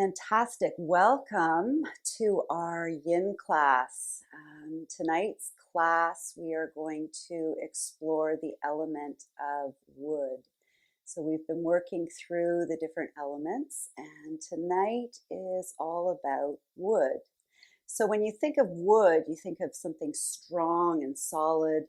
Fantastic. Welcome to our yin class. Tonight's class, we are going to explore the element of wood. So we've been working through the different elements, and tonight is all about wood. So when you think of wood, you think of something strong and solid.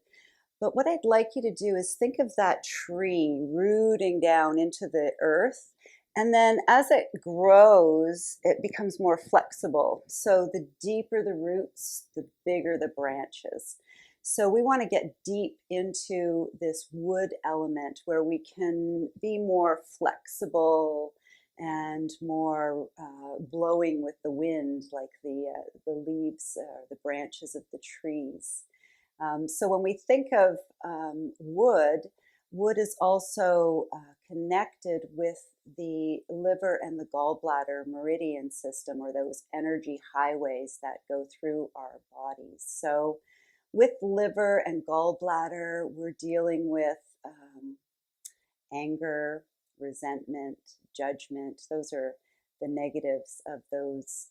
But what I'd like you to do is think of that tree rooting down into the earth. And then as it grows, it becomes more flexible. So the deeper the roots, the bigger the branches. So we want to get deep into this wood element where we can be more flexible and more blowing with the wind, like the leaves, the branches of the trees. So when we think of wood, wood is also connected with the liver and the gallbladder meridian system, or those energy highways that go through our bodies. So with liver and gallbladder, we're dealing with anger, resentment, judgment. Those are the negatives of those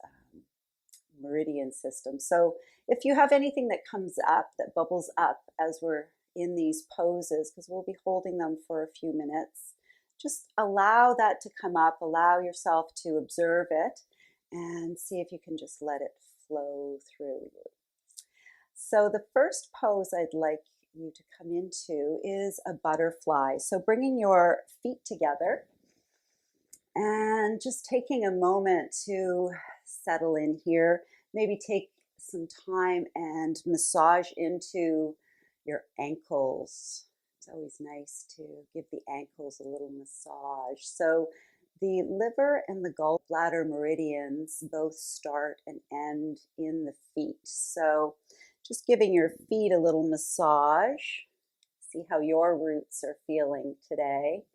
meridian system. So if you have anything that comes up, that bubbles up as we're in these poses, because we'll be holding them for a few minutes, just allow that to come up, allow yourself to observe it, and see if you can just let it flow through you. So the first pose I'd like you to come into is a butterfly. So bringing your feet together and just taking a moment to settle in here. Maybe take some time and massage into your ankles. It's always nice to give the ankles a little massage. So the liver and the gallbladder meridians both start and end in the feet. So just giving your feet a little massage. See how your roots are feeling today.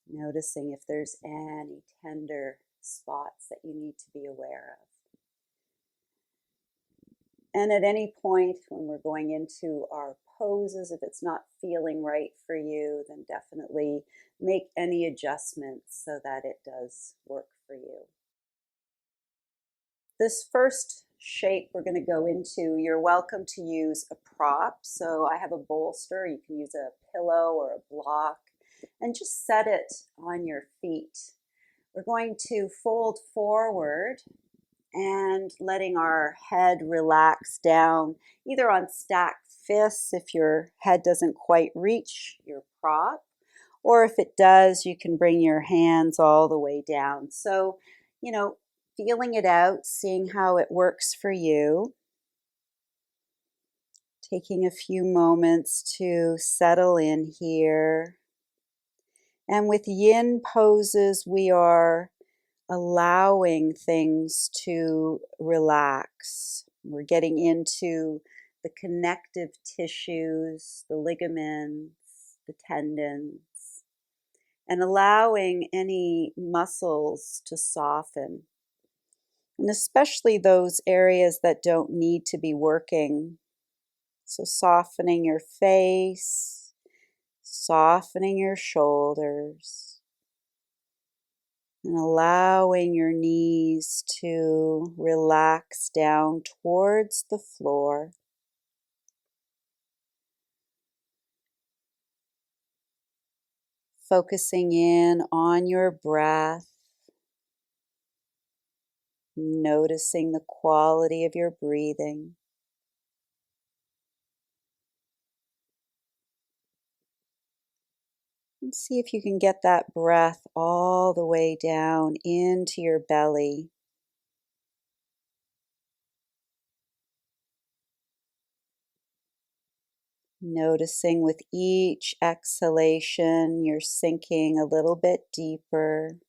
Noticing if there's any tender spots that you need to be aware of. And at any point when we're going into our poses, if it's not feeling right for you, then definitely make any adjustments so that it does work for you. This first shape we're going to go into, you're welcome to use a prop. So I have a bolster. You can use a pillow or a block, and just set it on your feet. We're going to fold forward and letting our head relax down, either on stacked fists if your head doesn't quite reach your prop, or if it does, you can bring your hands all the way down. So, feeling it out, seeing how it works for you. Taking a few moments to settle in here. And with yin poses, we are allowing things to relax. We're getting into the connective tissues, the ligaments, the tendons, and allowing any muscles to soften. And especially those areas that don't need to be working. So softening your face, softening your shoulders, and allowing your knees to relax down towards the floor. Focusing in on your breath, noticing the quality of your breathing. And see if you can get that breath all the way down into your belly. Noticing with each exhalation, you're sinking a little bit deeper,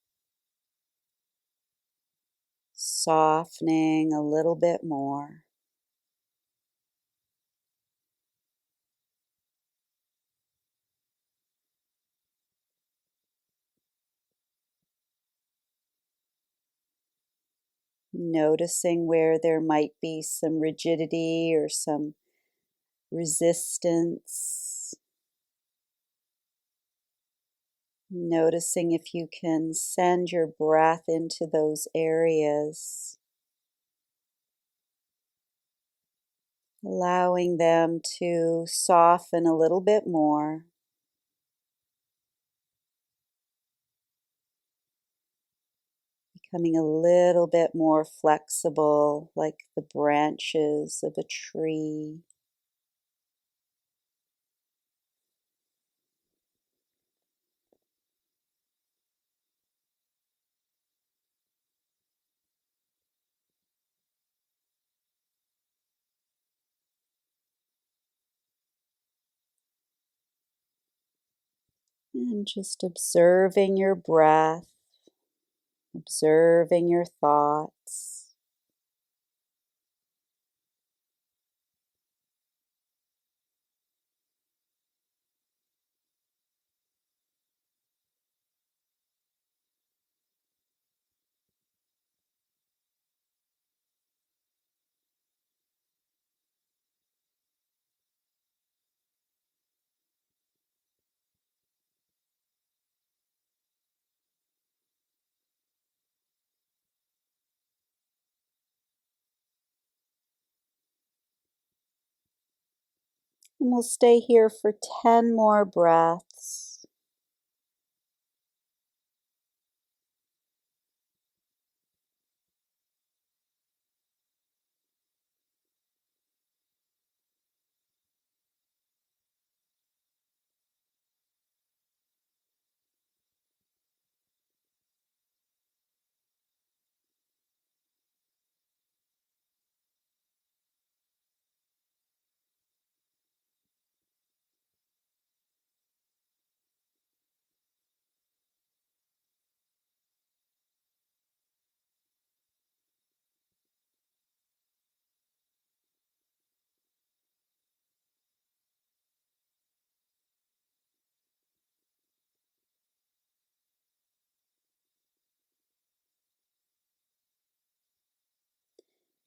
softening a little bit more. Noticing where there might be some rigidity or some resistance. Noticing if you can send your breath into those areas, allowing them to soften a little bit more, becoming a little bit more flexible, like the branches of a tree. And just observing your breath, observing your thoughts. And we'll stay here for 10 more breaths.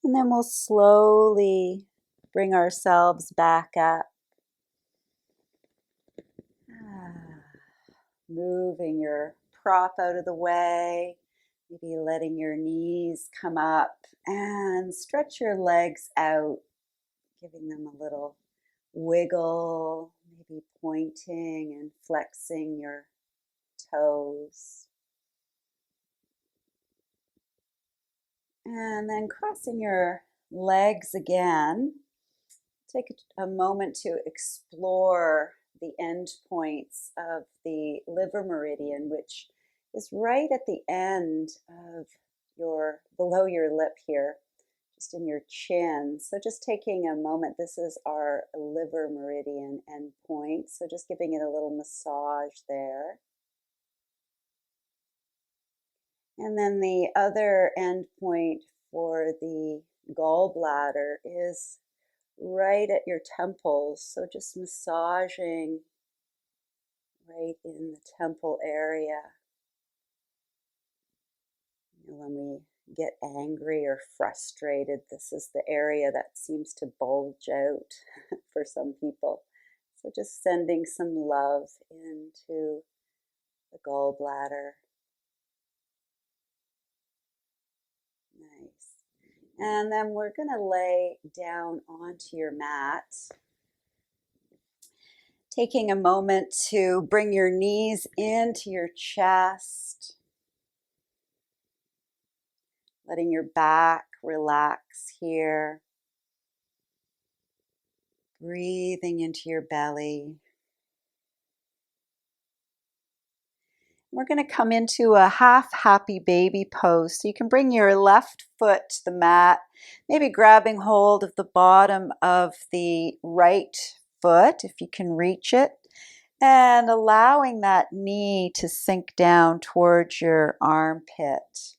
And then we'll slowly bring ourselves back up. Moving your prop out of the way, maybe letting your knees come up, and stretch your legs out, giving them a little wiggle, maybe pointing and flexing your toes. And then crossing your legs again. Take a moment to explore the end points of the liver meridian, which is right at the end of below your lip here, just in your chin. So just taking a moment, this is our liver meridian end point. So just giving it a little massage there. And then the other end point for the gallbladder is right at your temples. So just massaging right in the temple area. When we get angry or frustrated, this is the area that seems to bulge out for some people. So just sending some love into the gallbladder. Nice. And then we're going to lay down onto your mat. Taking a moment to bring your knees into your chest. Letting your back relax here. Breathing into your belly. We're going to come into a half happy baby pose. So you can bring your left foot to the mat, maybe grabbing hold of the bottom of the right foot if you can reach it, and allowing that knee to sink down towards your armpit.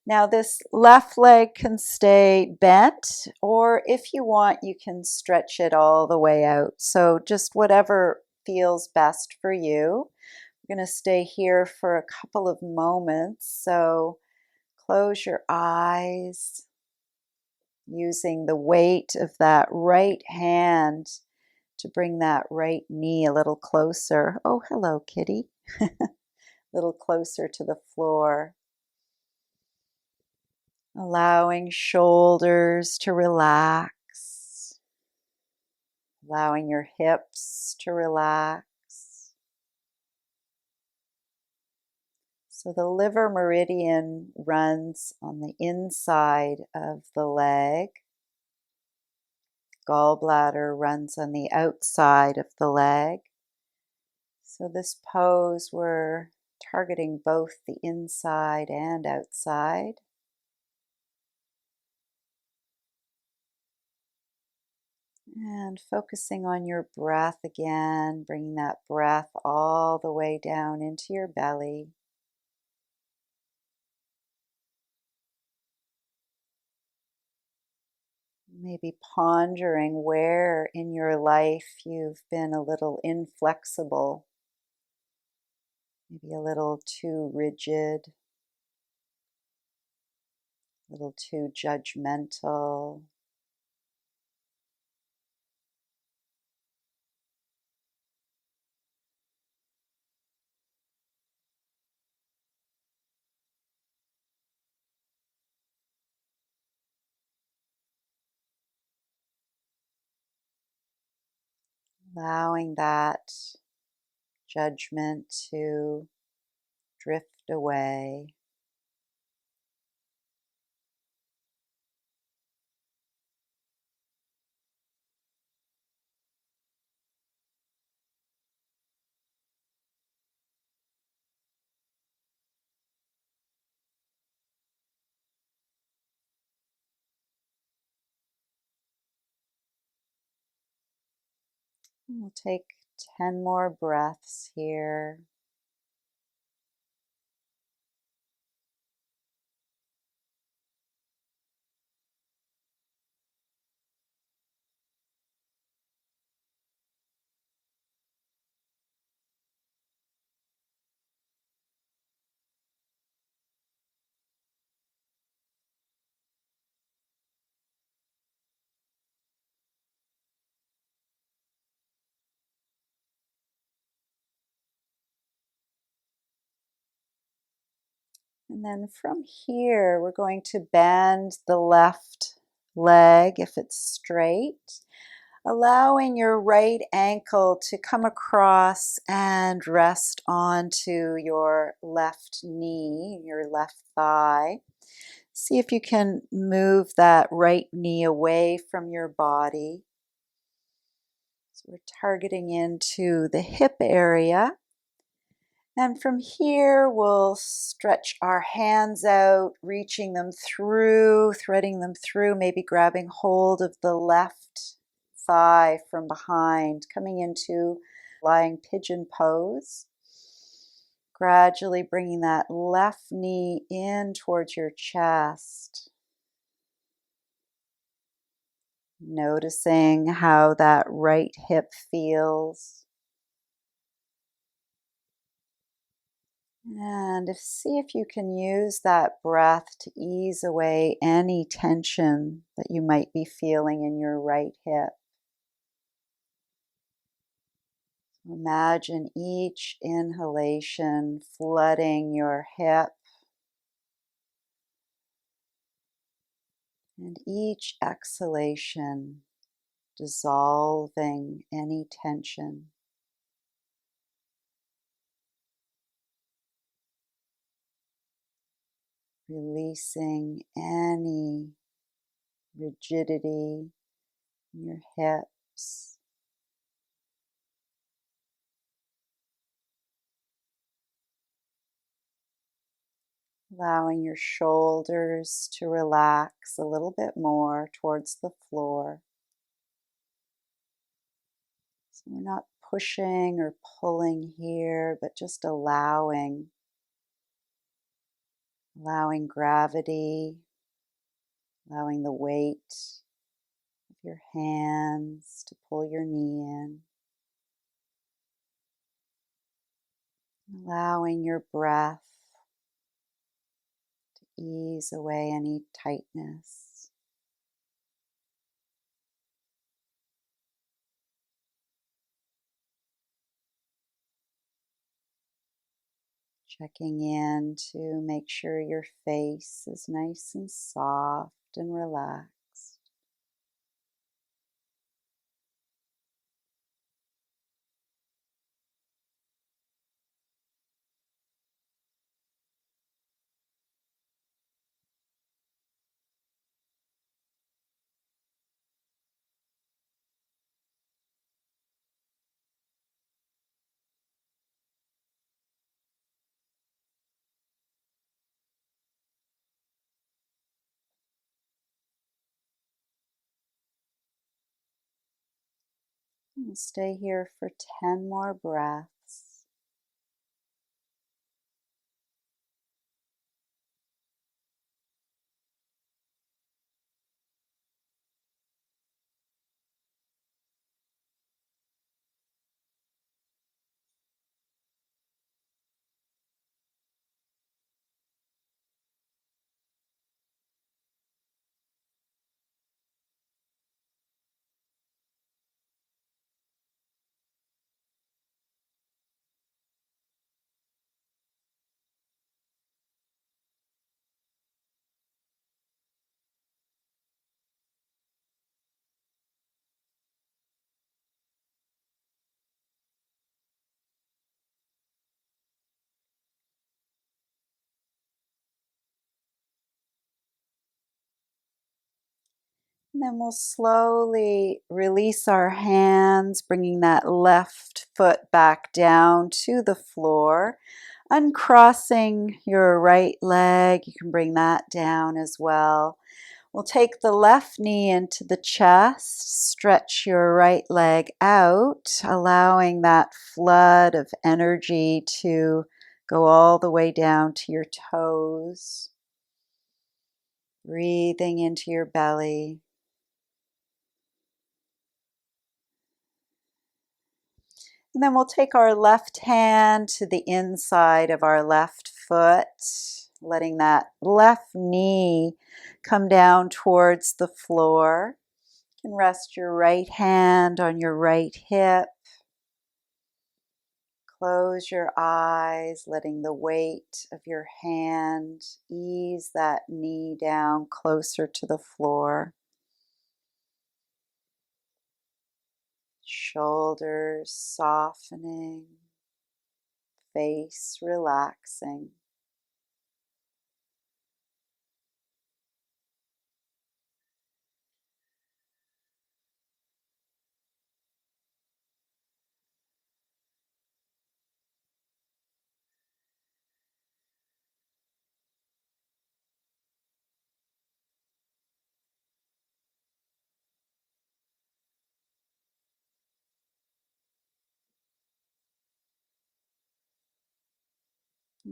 Now this left leg can stay bent, or if you want, you can stretch it all the way out. So just whatever feels best for you. We're going to stay here for a couple of moments. So close your eyes, using the weight of that right hand to bring that right knee a little closer. Oh, hello, kitty. little closer to the floor. Allowing shoulders to relax, allowing your hips to relax. So the liver meridian runs on the inside of the leg. Gallbladder runs on the outside of the leg. So this pose, we're targeting both the inside and outside. And focusing on your breath again, bringing that breath all the way down into your belly. Maybe pondering where in your life you've been a little inflexible, maybe a little too rigid, a little too judgmental. Allowing that judgment to drift away. We'll take 10 more breaths here. And then from here, we're going to bend the left leg if it's straight, allowing your right ankle to come across and rest onto your left knee, your left thigh. See if you can move that right knee away from your body. So we're targeting into the hip area. And from here, we'll stretch our hands out, reaching them through, threading them through, maybe grabbing hold of the left thigh from behind, coming into lying pigeon pose. Gradually bringing that left knee in towards your chest. Noticing how that right hip feels. And see if you can use that breath to ease away any tension that you might be feeling in your right hip. Imagine each inhalation flooding your hip, and each exhalation dissolving any tension. Releasing any rigidity in your hips. Allowing your shoulders to relax a little bit more towards the floor. So we're not pushing or pulling here, but just allowing gravity, allowing the weight of your hands to pull your knee in. Allowing your breath to ease away any tightness. Checking in to make sure your face is nice and soft and relaxed. We'll stay here for 10 more breaths. And then we'll slowly release our hands, bringing that left foot back down to the floor. Uncrossing your right leg, you can bring that down as well. We'll take the left knee into the chest, stretch your right leg out, allowing that flood of energy to go all the way down to your toes. Breathing into your belly. And then we'll take our left hand to the inside of our left foot, letting that left knee come down towards the floor. You can rest your right hand on your right hip. Close your eyes, letting the weight of your hand ease that knee down closer to the floor. Shoulders softening, face relaxing.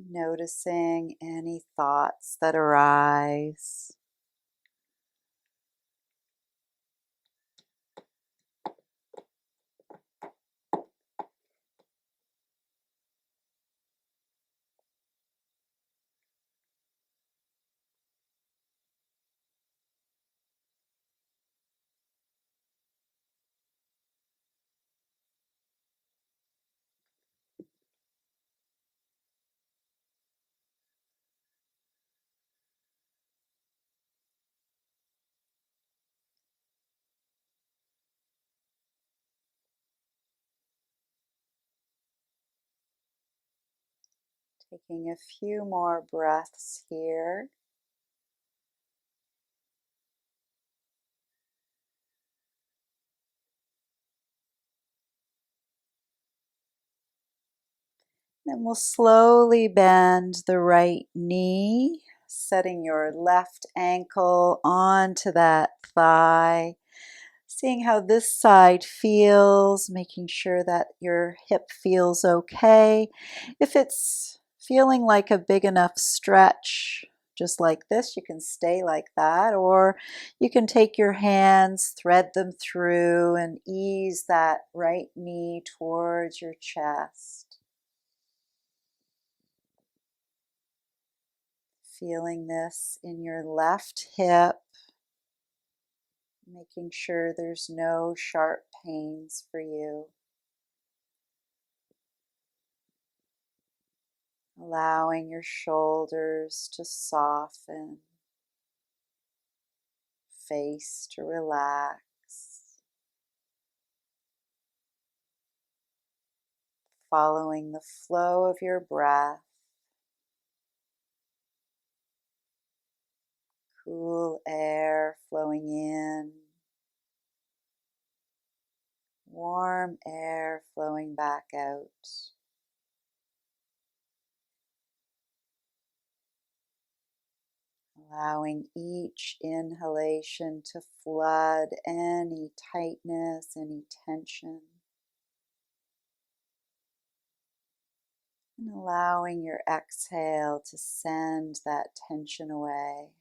Noticing any thoughts that arise. Taking a few more breaths here. Then we'll slowly bend the right knee, setting your left ankle onto that thigh. Seeing how this side feels, making sure that your hip feels okay. If it's feeling like a big enough stretch, just like this, you can stay like that, or you can take your hands, thread them through, and ease that right knee towards your chest. Feeling this in your left hip, making sure there's no sharp pains for you. allowing your shoulders to soften, face to relax, following the flow of your breath. Cool air flowing in, warm air flowing back out. Allowing each inhalation to flood any tightness, any tension. And allowing your exhale to send that tension away.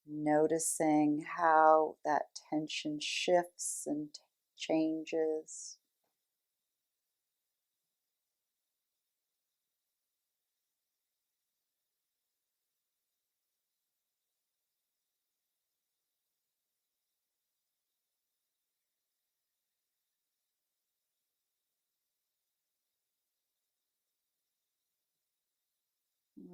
Noticing how that tension shifts and changes.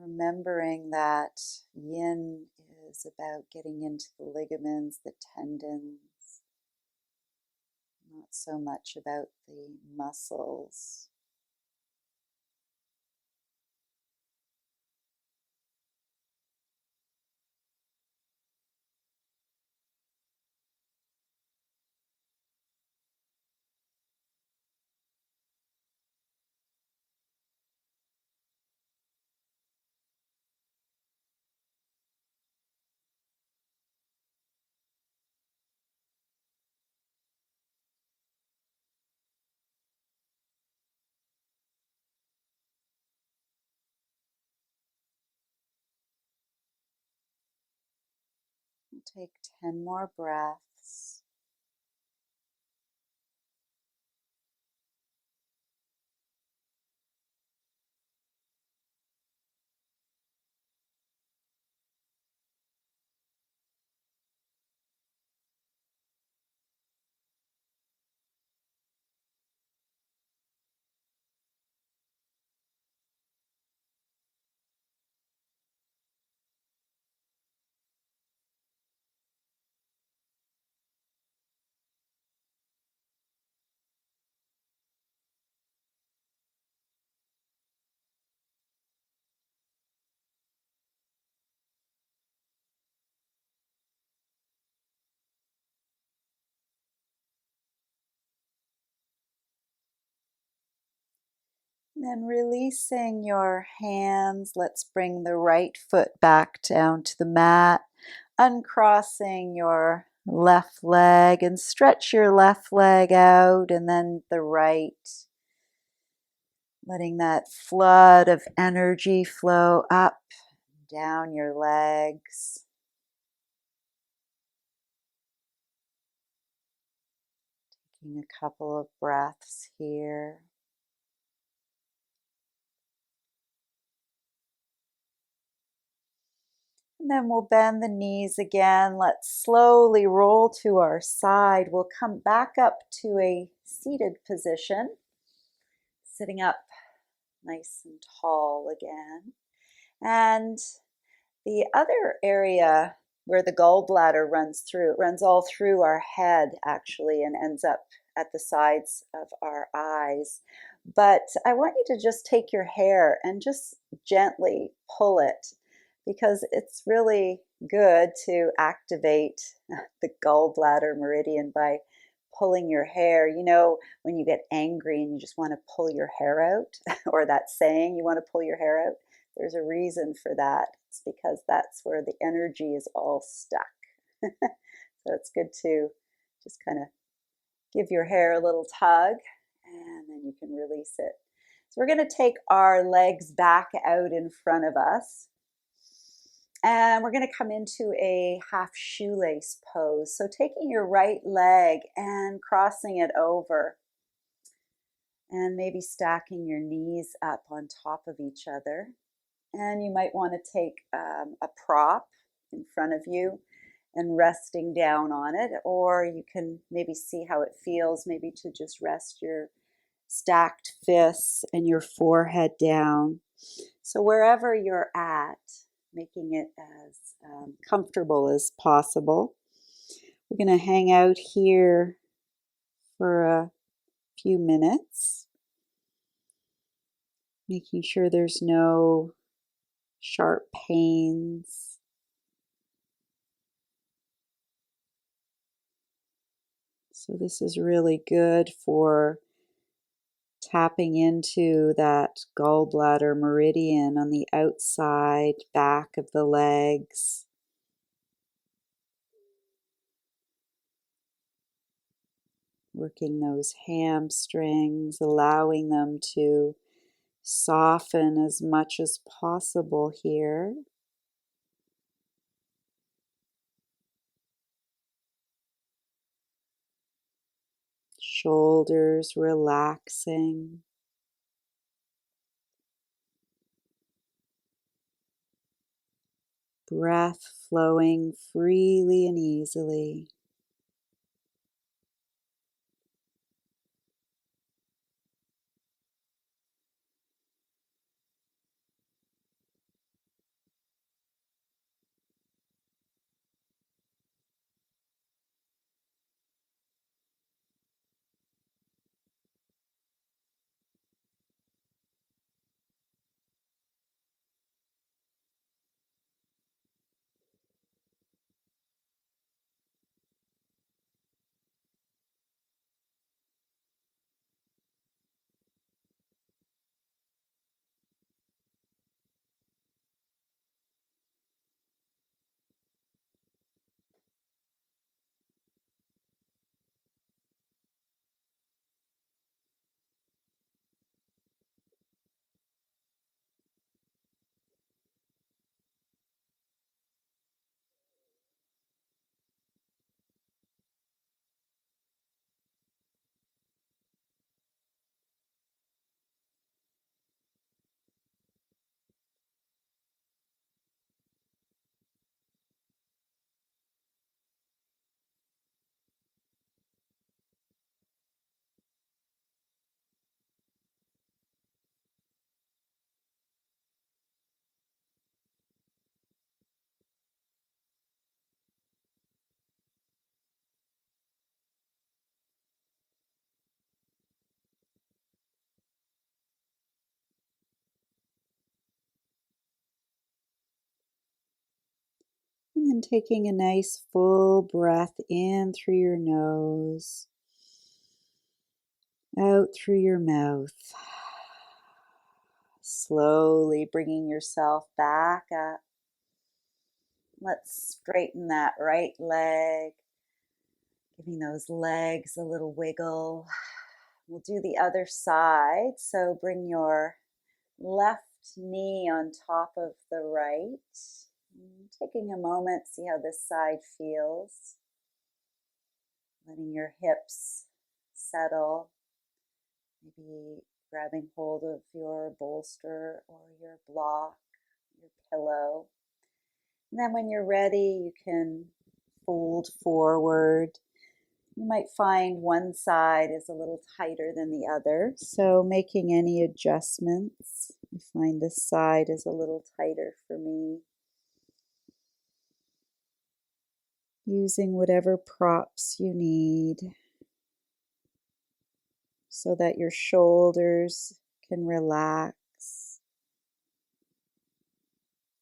Remembering that yin is about getting into the ligaments, the tendons, not so much about the muscles. Take 10 more breaths. And then releasing your hands, let's bring the right foot back down to the mat, uncrossing your left leg and stretch your left leg out, and then the right, letting that flood of energy flow up, down your legs. Taking a couple of breaths here. And then we'll bend the knees again. Let's slowly roll to our side. We'll come back up to a seated position, sitting up nice and tall again. And the other area where the gallbladder runs through, it runs all through our head actually and ends up at the sides of our eyes. But I want you to just take your hair and just gently pull it, because it's really good to activate the gallbladder meridian by pulling your hair. You know, when you get angry and you just want to pull your hair out, or that saying, you want to pull your hair out, there's a reason for that. It's because that's where the energy is all stuck. So it's good to just kind of give your hair a little tug, and then you can release it. So we're going to take our legs back out in front of us. And we're going to come into a half shoelace pose. So taking your right leg and crossing it over, and maybe stacking your knees up on top of each other. And you might want to take a prop in front of you and resting down on it, or you can maybe see how it feels, maybe to just rest your stacked fists and your forehead down. So wherever you're at, making it as comfortable as possible. We're going to hang out here for a few minutes, making sure there's no sharp pains. So this is really good for tapping into that gallbladder meridian on the outside back of the legs. Working those hamstrings, allowing them to soften as much as possible here. Shoulders relaxing. Breath flowing freely and easily. And then taking a nice full breath in through your nose, out through your mouth. Slowly bringing yourself back up. Let's straighten that right leg, giving those legs a little wiggle. We'll do the other side. So bring your left knee on top of the right. Taking a moment, see how this side feels. Letting your hips settle. Maybe grabbing hold of your bolster or your block, your pillow. And then when you're ready, you can fold forward. You might find one side is a little tighter than the other, so making any adjustments. I find this side is a little tighter for me. Using whatever props you need so that your shoulders can relax,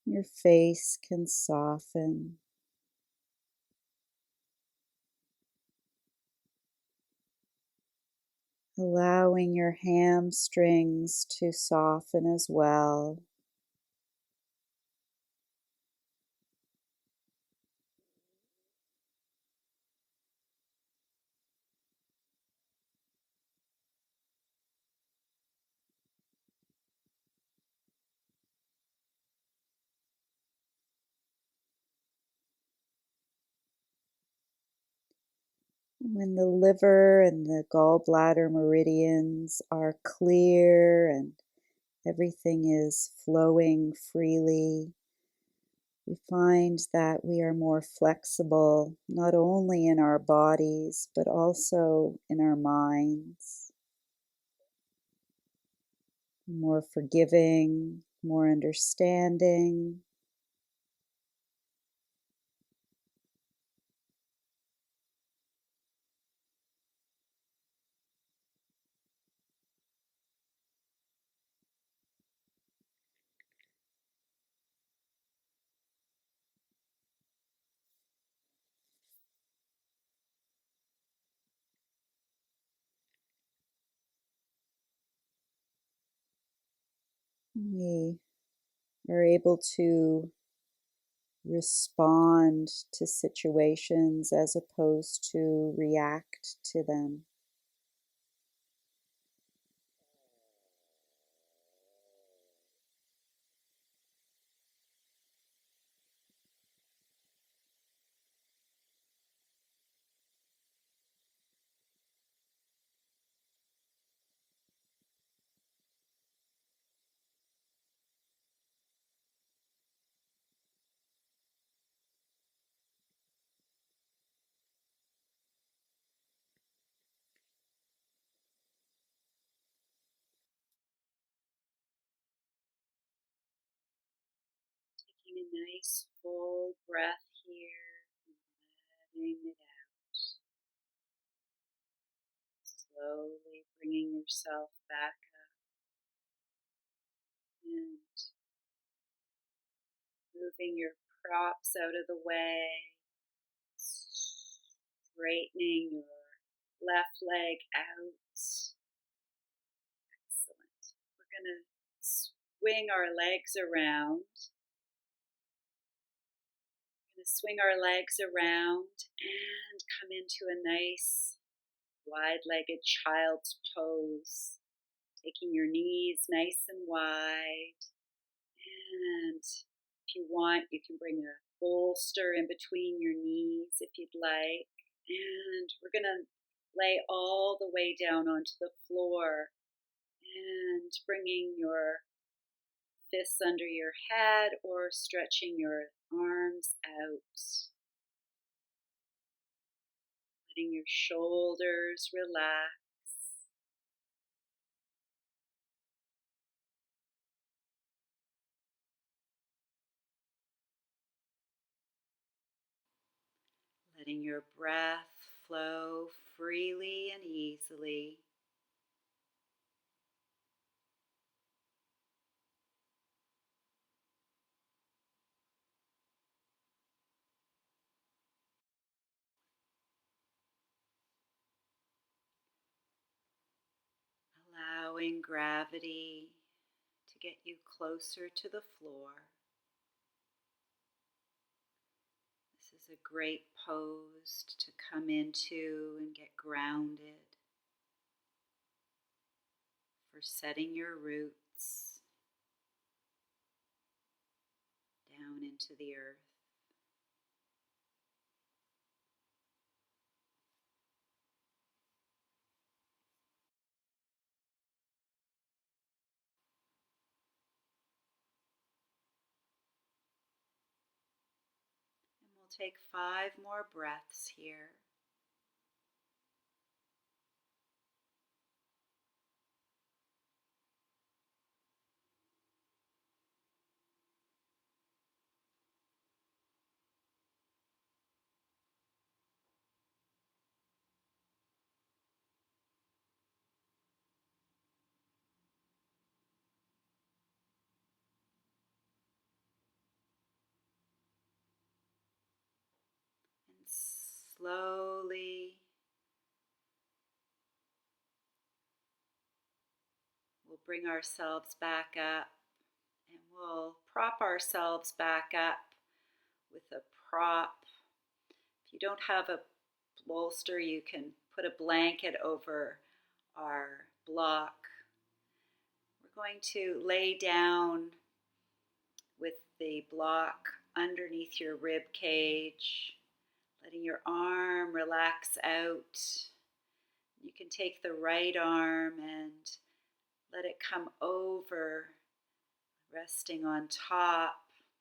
your face can soften. Allowing your hamstrings to soften as well. When the liver and the gallbladder meridians are clear and everything is flowing freely, we find that we are more flexible, not only in our bodies, but also in our minds. more forgiving, more understanding. We are able to respond to situations as opposed to react to them. Taking a nice full breath here and letting it out. Slowly bringing yourself back up and moving your props out of the way, straightening your left leg out. Excellent. We're going to swing our legs around. We're going to swing our legs around and come into a nice wide-legged child's pose. Taking your knees nice and wide. And if you want, you can bring a bolster in between your knees if you'd like. And we're going to lay all the way down onto the floor and bringing your fists under your head or stretching your arms out. Letting your shoulders relax. Letting your breath flow freely and easily. Allowing gravity to get you closer to the floor. This is a great pose to come into and get grounded for setting your roots down into the earth. And we'll take 5 more breaths here. And slowly we'll bring ourselves back up and we'll prop ourselves back up with a prop. If you don't have a bolster, you can put a blanket over our block. We're going to lay down with the block underneath your rib cage, letting your arm relax out. You can take the right arm and let it come over, resting on top.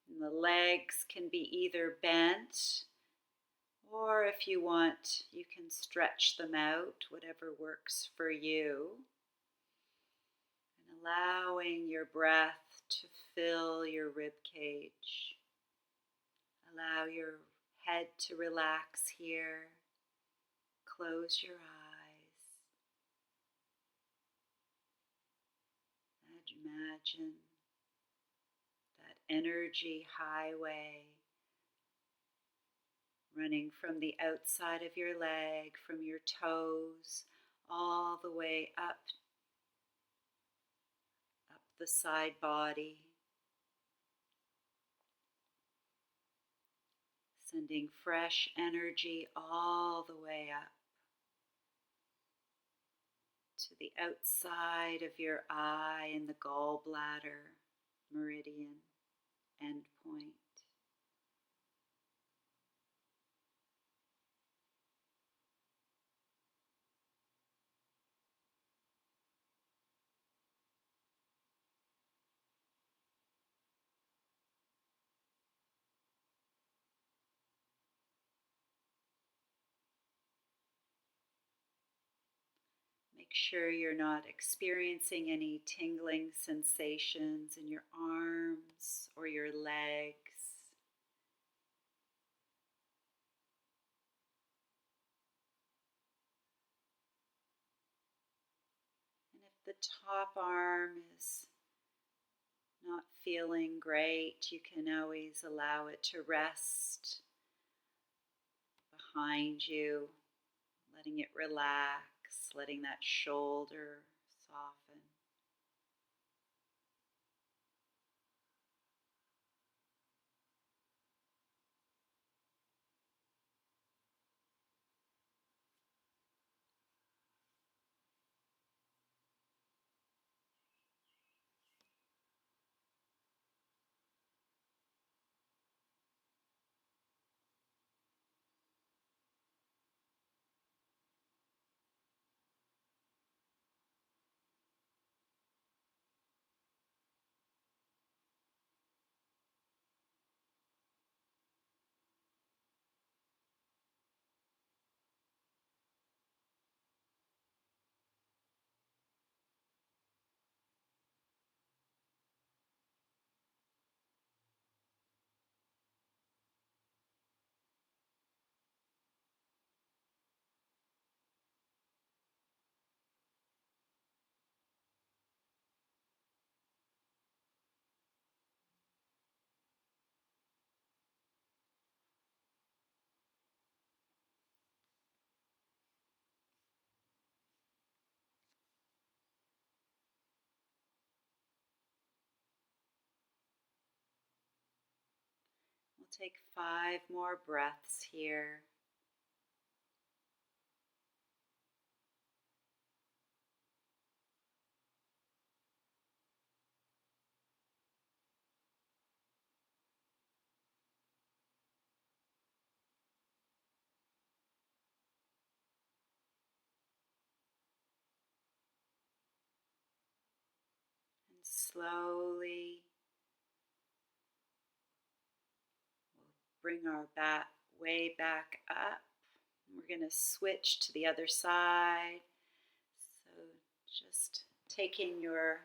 And the legs can be either bent, or if you want, you can stretch them out, whatever works for you. And allowing your breath to fill your rib cage. Allow your head to relax here. Close your eyes. And imagine that energy highway running from the outside of your leg, from your toes, all the way up the side body, sending fresh energy all the way up to the outside of your eye and the gallbladder meridian endpoint. Make sure you're not experiencing any tingling sensations in your arms or your legs. And if the top arm is not feeling great, you can always allow it to rest behind you, letting it relax, letting that shoulder soften. We'll take 5 more breaths here. And slowly we'll bring our way back up. We're going to switch to the other side. So just taking yourself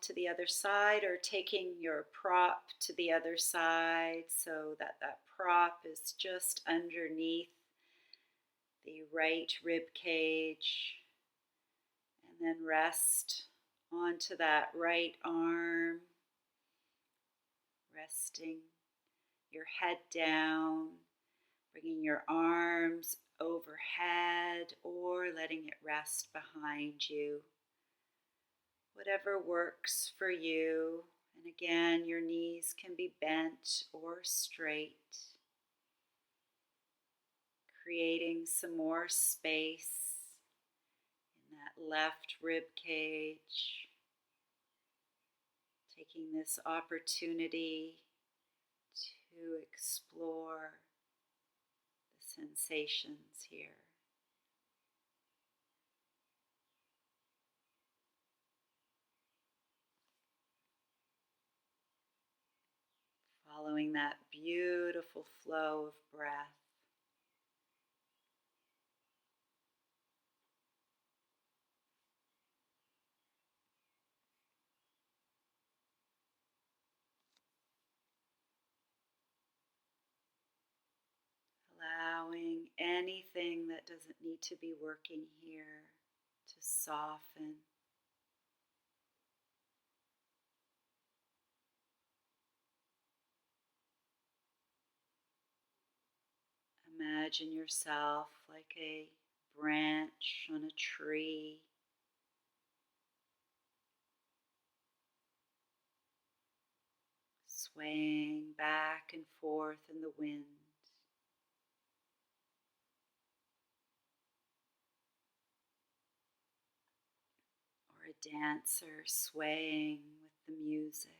to the other side, or taking your prop to the other side so that that prop is just underneath the right rib cage, and then rest onto that right arm, resting your head down, bringing your arms overhead or letting it rest behind you. Whatever works for you. And again, your knees can be bent or straight, creating some more space in that left rib cage, taking this opportunity to explore the sensations here. Following that beautiful flow of breath. allowing anything that doesn't need to be working here to soften. Imagine yourself like a branch on a tree, swaying back and forth in the wind. Or a dancer swaying with the music.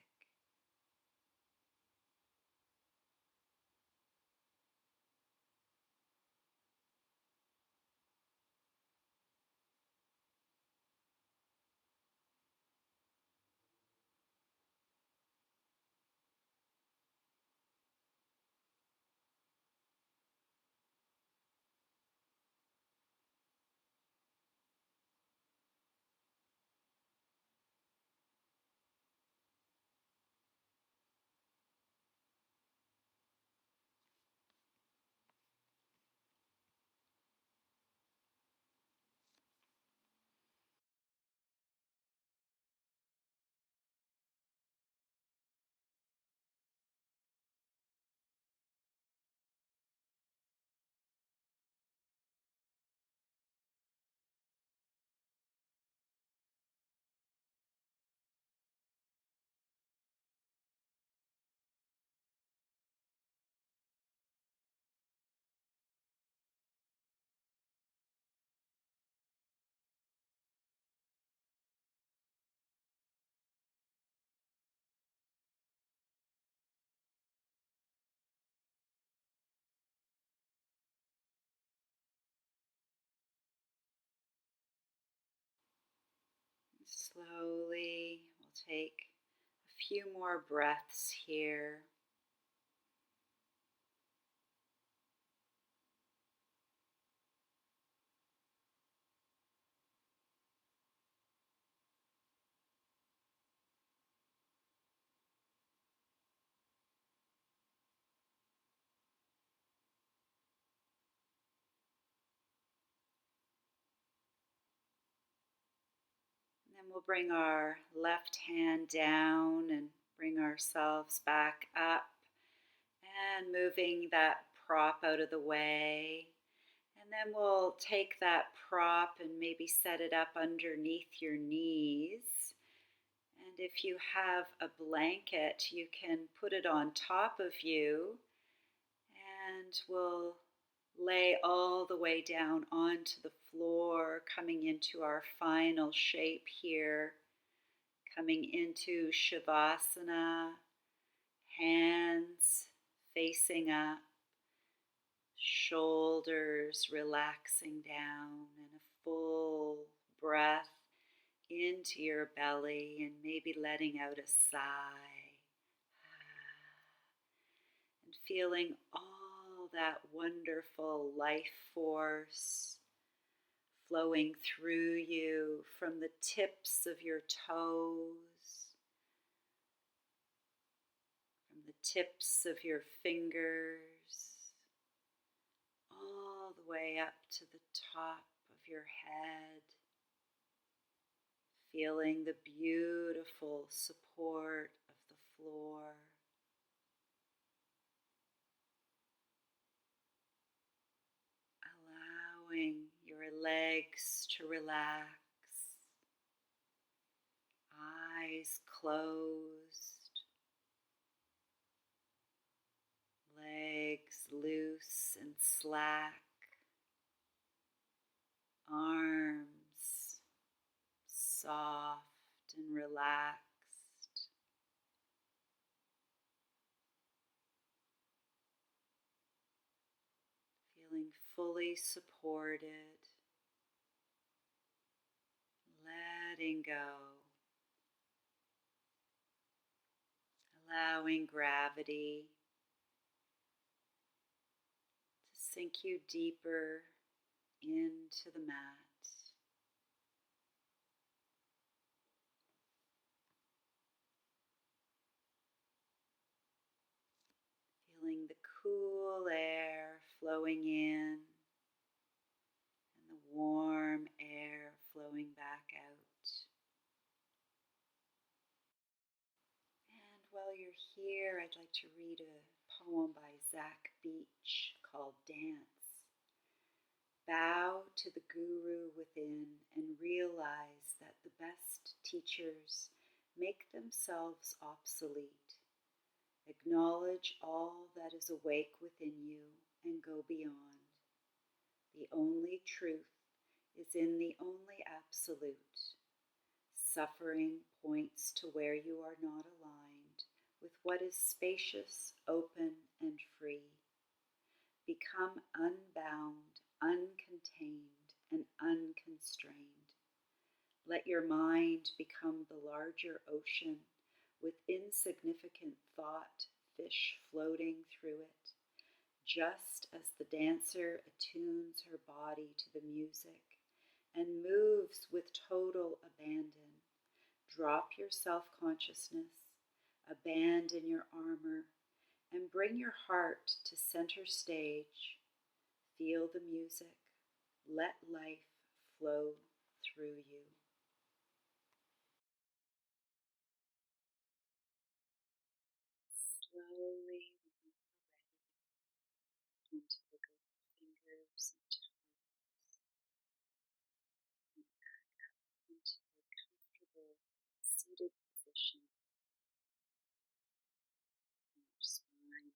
Slowly, we'll take a few more breaths here. And then we'll bring our left hand down and bring ourselves back up and moving that prop out of the way. And then we'll take that prop and maybe set it up underneath your knees. And if you have a blanket, you can put it on top of you, and we'll lay all the way down onto the floor, coming into our final shape here, coming into Shavasana, hands facing up, shoulders relaxing down, and a full breath into your belly and maybe letting out a sigh. And feeling all that wonderful life force flowing through you from the tips of your toes, from the tips of your fingers, all the way up to the top of your head, feeling the beautiful support of the floor. Allowing your legs to relax, eyes closed, legs loose and slack, arms soft and relaxed, feeling fully supported, letting go, allowing gravity to sink you deeper into the mat. Feeling the cool air flowing in and the warm air flowing back out. And while you're here, I'd like to read a poem by Zach Beach called Dance. Bow to the guru within and realize that the best teachers make themselves obsolete. Acknowledge all that is awake within you and go beyond. The only truth is in the only absolute. Suffering points to where you are not aligned with what is spacious, open, and free. Become unbound, uncontained, and unconstrained. Let your mind become the larger ocean with insignificant thought, fish floating through it, just as the dancer attunes her body to the music and moves with total abandon. Drop your self-consciousness, abandon your armor, and bring your heart to center stage. Feel the music. Let life flow through you. Slowly, when you're ready, begin to wiggle your fingers and toes and back up into a comfortable seated position in your spine.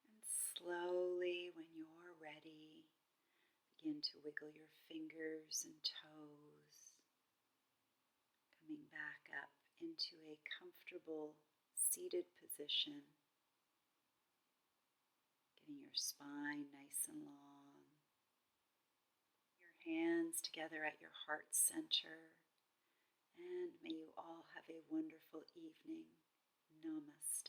And slowly, when you're ready, begin to wiggle your fingers and toes, coming back up into a comfortable seated position, getting your spine nice and long, your hands together at your heart center, and may you all have a wonderful evening. Namaste.